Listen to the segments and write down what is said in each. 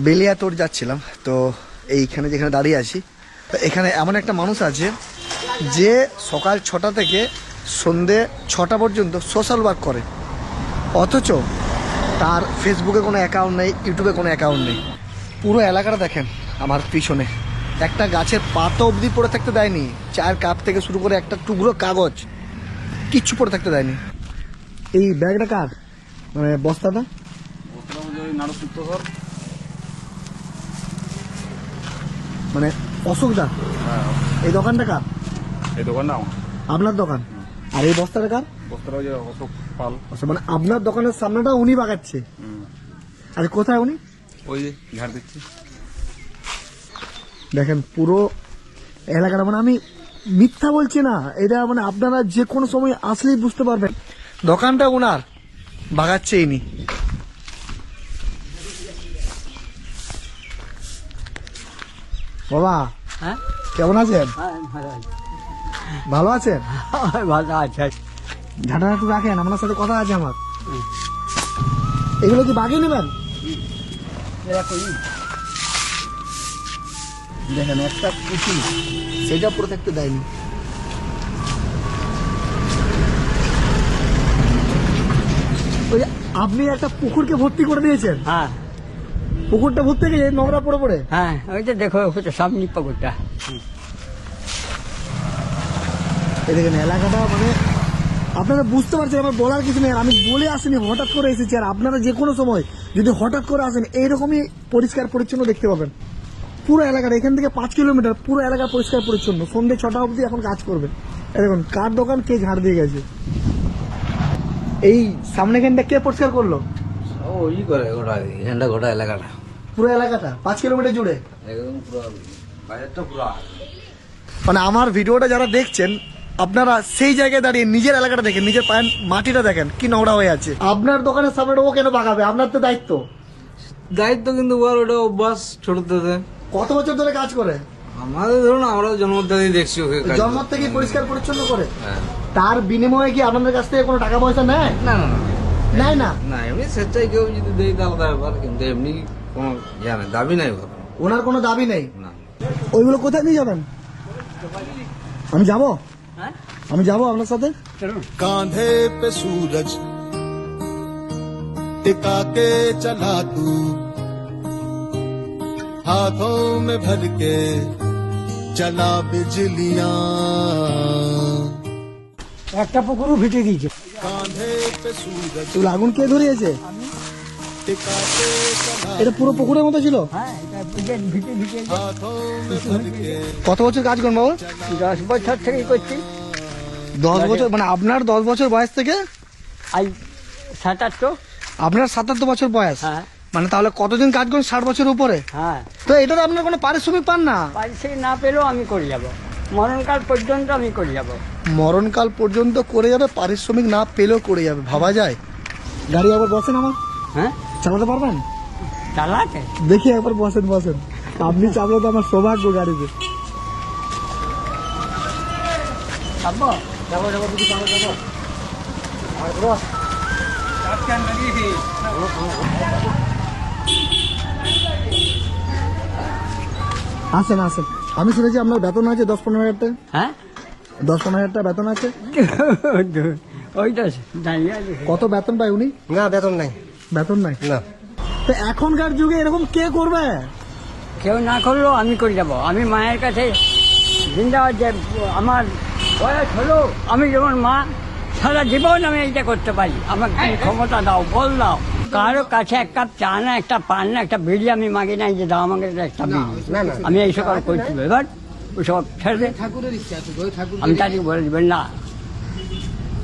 বেলিয়াতোড় যাচ্ছিলাম, তো এইখানে যেখানে দাঁড়িয়ে আছি, এখানে এমন একটা মানুষ আছে যে সকাল 6টা থেকে সন্ধে 6টা পর্যন্ত সোশ্যাল ওয়ার্ক করে, অথচ তার ফেসবুকে কোনো অ্যাকাউন্ট নেই, ইউটিউবে কোনো অ্যাকাউন্ট নেই। পুরো এলাকাটা দেখেন আমার পিছনে, একটা গাছের পাতা অবধি পড়ে থাকতে দেয়নি, চায়ের কাপ থেকে শুরু করে একটা টুকরো কাগজ কিচ্ছু পড়ে থাকতে দেয়নি। এই ব্যাগটা কার, মানে বস্তাটা? মানে অশোক দা, এই দোকানটা কার? এই দোকানটা আপনার দোকান। আর এই বস্তাটা কার? বস্তাটা ওই অশোক পাল। আচ্ছা, মানে আপনার দোকানের সামনেটা উনি বাগাচ্ছে। আর কোথায় উনি? ওই যে ঝাড় দিচ্ছি। দেখেন পুরো এলাকাটা, মানে আমি মিথ্যা বলছি না, এটা মানে আপনারা যে কোনো সময় আসলেই বুঝতে পারবেন দোকানটা উনার, বাগাচ্ছে ইনি। বাবা হ্যাঁ, কেমন আছেন? ভালো আছেন? ভালো আছে। ঝাঁটা একটু রাখেন, আপনার সাথে কথা আছে আমার। এগুলো কি বাগিয়ে নেবেন? দেখেন একটা পুঁটি সেটা পরে থাকতে দেয়নি। ওই যে আপনি একটা পুকুরকে ভর্তি করে দিয়েছেন, হ্যাঁ পুকুরটা ভর্তি হয়ে গেছে নোংরা পড়ে পড়ে। হ্যাঁ, ওই যে দেখো সামনে পুকুরটা। এই দেখেন এলাকাটা, মানে আপনারা বুঝতে পারছেন, আমার বলার কিছু নেই। আমি বলে আসিনি, হঠাৎ করে এসেছি। আর আপনারা যে কোনো সময় যদি হঠাৎ করে আসেন, এইরকমই পরিষ্কার পরিচ্ছন্ন দেখতে পাবেন পুরো এলাকাটা। এখান থেকে 5 কিলোমিটার পুরো এলাকা পরিষ্কার পরিচ্ছন্ন। সন্ধ্যে 6টা অবধি এখন কাজ করবে। দেখুন কার দোকান কে ঝাড় দিয়ে গেছে। এই সামনে এখানটা কে পরিষ্কার করলো? ওই করে গোটা এখানটা, গোটা এলাকাটা, পুরো এলাকাটা 5 কিলোমিটার জুড়ে একদম পুরো বাজারটা পুরো। মানে আমার ভিডিওটা যারা দেখছেন, আপনারা সেই জায়গায় দাঁড়িয়ে নিজের এলাকাটা দেখেন, নিজের পায়ের মাটিটা দেখেন কি নোংরা হয়ে আছে। আপনার দোকানের সামনে ও কেন বাগাবে? আপনার তো দায়িত্ব। দায়িত্ব কিন্তু বল, ওটা অভ্যাস ছোট থেকে। কত বছর ধরে কাজ করে? আমাদের ধরুন, আমরা জন্ম থেকেই দেখছি ওকে কাজ জন্ম করতে। থেকে পরিষ্কার পরিচ্ছন্ন করে। হ্যাঁ। তার বিনিময়ে কি আপনাদের কাছ থেকে কোনো টাকা পয়সা নেয়? না না না নেয় না। না, এমনি স্বেচ্ছায় কেউ যদি দেয় তাহলে আলাদা ব্যাপার, কিন্তু এমনি কোনো দাবি নাই ওর। ওনার কোনো দাবি নেই। না। ওইগুলো কোথায় নিয়ে যাবেন? আমি যাব, হ্যাঁ, আমি যাব আপনার সাথে। চলুন। कांधे पे सूरज टिका के चला तू, हाथों में भर के चला बिजलियां, একটা পুকুরও ভিটে দিয়েছে। कांधे पे सूरज এগুলো আগুন কে ধরিয়েছে? टिका के चला, এটা পুরো পুকুরের মতো ছিল। হ্যাঁ, এটা ভিটে ভিটে हाथों में भर के কত বছর কাজ করেন বাবু? 10 বছর থেকে করছি। 10 বছর, মানে আপনার 10 বছর বয়স থেকে আজ 77। আপনার 77 বছর বয়স। হ্যাঁ মানে তাহলে কতদিন কাজ করেন? 60 বছর উপরে। হ্যাঁ, তো এটা তো আপনার কোনো পারিশ্রমিক পান না। পারিশ্রমিক না পেলেও আমি করে যাব, মরণকাল পর্যন্ত আমি করে যাব। মরণকাল পর্যন্ত করে যাবে, পারিশ্রমিক না পেলেও করে যাবে, ভাবা যায়? গাড়ি একবার বসেন, আমার হ্যাঁ, চালাতে পারবেন? চালাতে দেখি একবার বসেন, বসেন। আপনি চাপলে তো আমার সৌভাগ্য গাড়িতে। যাবো। যাবো যাবো দিদি, যাবো যাবো। আসেন আসেন। আমি শুনেছি আপনার বেতন আছে 10-15 হাজার টাকা। হ্যাঁ, 10-15 হাজার টাকা বেতন আছে। ওইটা দাঁড়িয়ে আছে। কত বেতন পায় উনি? না বেতন নাই। বেতন নাই। না তো এখনকার যুগে এরকম কে করবে? কেউ না করলেও আমি করে যাব। আমি মায়ের কাছে জিন্দাবাদ, যে আমার বয়স হলো, আমি যেমন মা সারা জীবন আমি এইটা করতে পারি। আমাকে তুমি ক্ষমতা দাও, বল দাও। কারো কাছে এক কাপ চা না, একটা পান না, একটা বিড়ি আমি মাগি নাই যে দাও আমাকে একটা বিড়ি। আমি এইসব আর করছি। এবার ওসব ছেড়ে দে। আমি তাদেরকে বলে দিবেন না,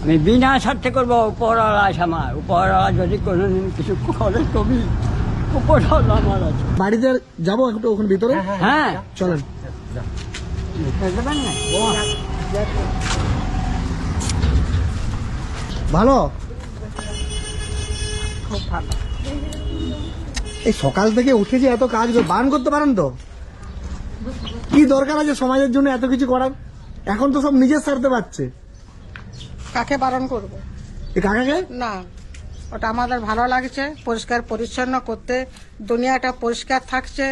আমি বিনা স্বার্থে করবো। উপরওয়ালা আছে আমার, উপরওয়ালা যদি কোনোদিন কিছু করে তবে উপরওয়ালা আমার আছে। বাড়িতে যাবো একটু ওখানে ভিতরে। হ্যাঁ, চলেন। দেবেন না? ভালো। খুব ভালো। এই সকাল থেকে উঠে যে এত কাজ বান করতে পারেন তো? কি দরকার আছে সমাজের জন্য এত কিছু করার? এখন তো সব নিজের স্বার্থে পাচ্ছে। কাকে বারণ করবো? এই কাকাকে না, ওটা আমাদের ভালো লাগছে, পরিষ্কার পরিচ্ছন্ন করতে, দুনিয়াটা পরিষ্কার থাকছে,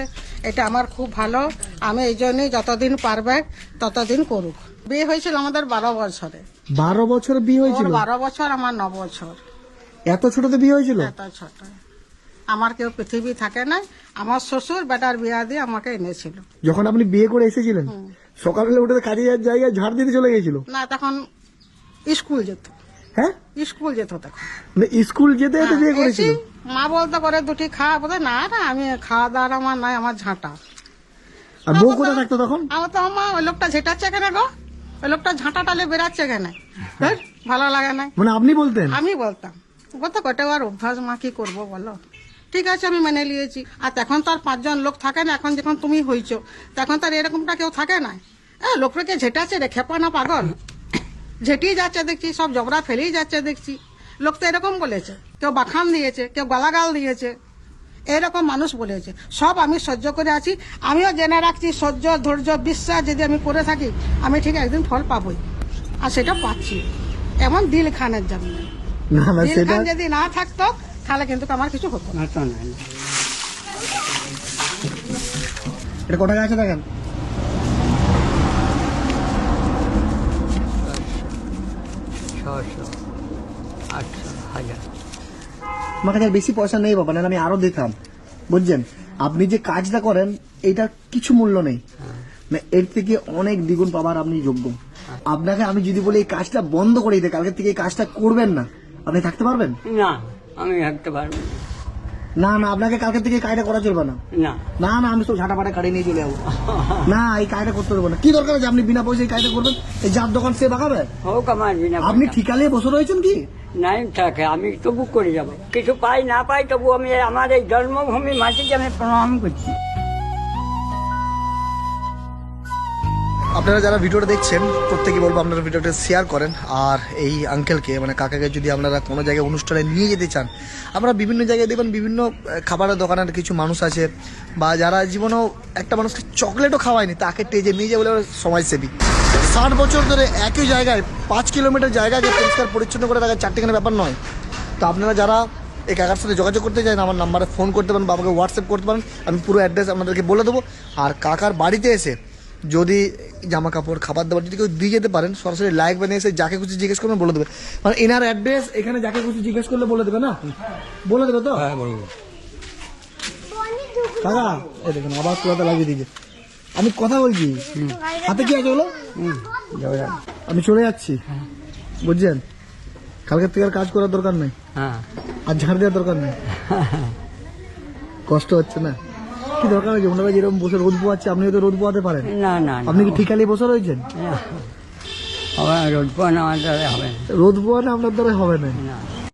এটা আমার খুব ভালো। আমি এই জন্যই যতদিন পারবে ততদিন করুক। বিয়ে হয়েছিল আমাদের 12 বছরে। 12 বছর বিয়ে ওর হয়েছিল? 12 বছর, আমার 9 বছর। এত ছোটতে বিয়ে হয়েছিল? এত ছোট। আমার কেউ পৃথিবী থাকে না, আমার শ্বশুর বেটার বিয়া দিয়ে আমাকে এনেছিল। যখন আপনি বিয়ে করে এসেছিলেন সকালবেলা উঠে কাজে যাওয়ার জায়গায় ঝাড় দিতে চলে গেছিল? না, তখন স্কুল যেত। হ্যাঁ, স্কুল যেত তখন। মানে স্কুল যেতে যেতে বিয়ে করেছিল? এসি, মা বলতে করে দুটি খাওয়া, বলতে না না আমি খাওয়া দাওয়ার আমার নাই, আমার ঝাঁটা। আর বউ কোথায় থাকতো তখন? আমার তো মা ওই লোকটা ঝেঁটাচ্ছে কেন গো, ওই লোকটা ঝাঁটা টালে বেরাচ্ছে কেন, ধুর, ভালো লাগে না। মানে আপনি বলতেন? আমি বলতাম, বলতো কটে আর অভ্যাস, মা কি করবো বলো। ঠিক আছে, আমি মেনে নিয়েছি। আর তখন তো আর 5 জন লোক থাকে না, এখন যখন তুমি হইছো তখন তো আর এরকমটা কেউ থাকে না। লোকটাকে ঝেটাচ্ছে রে, খেপা না পাগল, ঝেটিয়ে যাচ্ছে দেখছি, সব জবরা ফেলেই যাচ্ছে দেখছি। লোক তো এরকম বলেছে, কেউ বাখান দিয়েছে, কেউ গালাগাল দিয়েছে, এরকম মানুষ বলেছে। সব আমি সহ্য করে আছি। আমিও জেনে রাখছি সহ্য, ধৈর্য, বিশ্বাস যদি আমি করে থাকি আমি ঠিক একদিন ফল পাবই, আর সেটা পাচ্ছি। এমন দিল খানের জন্য। না না, দিল সেটা খান যদি না থাকতো তাহলে কিন্তু আমার কিছু হতো না। হতো না। এটা কত টাকা আছে দেখেন। 600, 800, 1000। আমার কাছে আর বেশি পয়সা নেই বাবা, না আমি আরো দিতাম। বুঝছেন, আপনি যে কাজটা করেন এইটার কিছু মূল্য নেই, না এর থেকে অনেক দ্বিগুণ পাবার আপনি যোগ্য। আপনাকে আমি যদি বলি এই কাজটা বন্ধ করে দিতে, কালকে থেকে এই কাজটা করবেন না, আপনি থাকতে পারবেন? না, আমি থাকতে পারবো না। না না, আপনাকে কালকে থেকে এই কাজটা করা চলবে না। না। না না, আমি তো ঝাঁটাপাটা কাটিয়ে নিয়ে চলে যাবো। না, এই কাজটা করতে পারবো না। কি দরকার আছে আপনি বিনা পয়সায় এই কাজটা করবেন? এই যার দোকান সে বাগাবে? হোক আমার বিনা আপনি পয়সা। ঠিকালে বসে রয়েছেন কি? নাই থাকে, আমি তবু করে যাব। কিছু পাই না পাই তবু আমি আমার এই জন্মভূমি মাটিকে আমি প্রণাম করছি। আপনারা যারা ভিডিওটা দেখছেন প্রত্যেকেই বলবো আপনারা ভিডিওটা শেয়ার করেন। আর এই আঙ্কেলকে মানে কাকাকে যদি আপনারা কোনো জায়গায় অনুষ্ঠানে নিয়ে যেতে চান, আমরা বিভিন্ন জায়গায় দেখবেন বিভিন্ন খাবারের দোকানের কিছু মানুষ আছে, বা যারা জীবনেও একটা মানুষকে চকলেটও খাওয়ায়নি তাকে টেজে নিয়ে যাবে বলে ওরা সমাজসেবী। 60 বছর ধরে একই জায়গায় 5 কিলোমিটার জায়গাকে পরিষ্কার পরিচ্ছন্ন করে রাখা চারটিখানে ব্যাপার নয়। তো আপনারা যারা এই কাকার সাথে যোগাযোগ করতে চান আমার নাম্বারে ফোন করতে পারেন বা আমাকে হোয়াটসঅ্যাপ করতে পারেন, আমি পুরো অ্যাড্রেস আপনাদেরকে বলে দেবো। আর কাকার বাড়িতে এসে যদি জামা কাপড় খাবার দাবার যদি কেউ দিয়ে যেতে পারেন, সরাসরি লাইক বানিয়ে এসে যাকে খুশি জিজ্ঞেস করবেন বলে দেবে। মানে এনার অ্যাড্রেস এখানে যাকে খুশি জিজ্ঞেস করলে বলে দেবে না? বলে দেবে তো? হ্যাঁ বলবো। কাকা এই দেখুন আবার পুরাটা লাগিয়ে দিয়েছে। আমি কথা বলছি, হাতে কি আছে বলো? আমি চলে যাচ্ছি, বুঝছেন? কালকের থেকে আর কাজ করার দরকার নেই, হ্যাঁ। আর ঝাড় দেওয়ার দরকার নেই। কষ্ট হচ্ছে না? কি দরকার আছে? ওনারা যেরকম বসে রোদ পোয়াচ্ছে আপনিও তো রোদ পোয়াতে পারেন। না না না। আপনি কি ঠিকালি বসে রয়েছেন? রোদ পোয়ানো আমার দ্বারা হবে না। রোদ পোয়ানো আপনার দ্বারা হবে না। না।